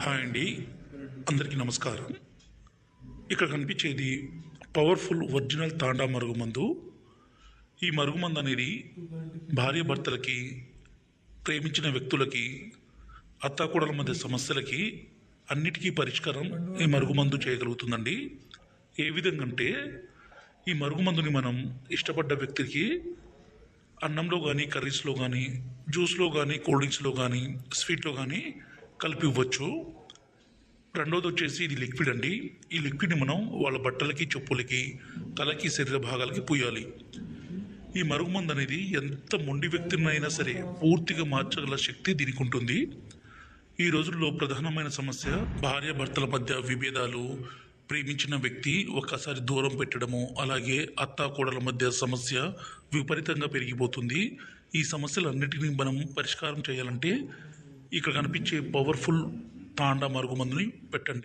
Hi అండి, అందరికీ నమస్కారం. ఇక్కడ కనిపించేది పవర్ఫుల్ ఒరిజినల్ తాండా మరుగుమందు. ఈ మరుగుమందు అనేది భార్యాభర్తలకి, ప్రేమించిన వ్యక్తులకి, అత్తాకోడల మధ్య సమస్యలకి అన్నిటికీ పరిష్కారం ఈ మరుగుమందు చేయగలుగుతుందండి. ఏ విధంగా అంటే, ఈ మరుగుమందుని మనం ఇష్టపడ్డ వ్యక్తికి అన్నంలో కానీ, కర్రీస్లో కానీ, జ్యూస్లో కానీ, కూల్ డ్రింక్స్లో కానీ, స్వీట్లో కానీ కలిపి ఇవ్వచ్చు. రెండోది వచ్చేసి ఇది లిక్విడ్ అండి. ఈ లిక్విడ్ని మనం వాళ్ళ బట్టలకి, చెప్పులకి, తలకి, శరీర భాగాలకి పూయాలి. ఈ మరుగుమందు అనేది ఎంత మొండి వ్యక్తినైనా సరే పూర్తిగా మార్చగల శక్తి దీనికి ఉంటుంది. ఈ రోజుల్లో ప్రధానమైన సమస్య భార్యాభర్తల మధ్య విభేదాలు, ప్రేమించిన వ్యక్తి ఒక్కసారి దూరం పెట్టడము, అలాగే అత్తాకోడల మధ్య సమస్య విపరీతంగా పెరిగిపోతుంది. ఈ సమస్యలన్నిటినీ మనం పరిష్కారం చేయాలంటే ఇక్కడ కనిపించే పవర్ఫుల్ తాండా మరుగుమందుని పెట్టండి.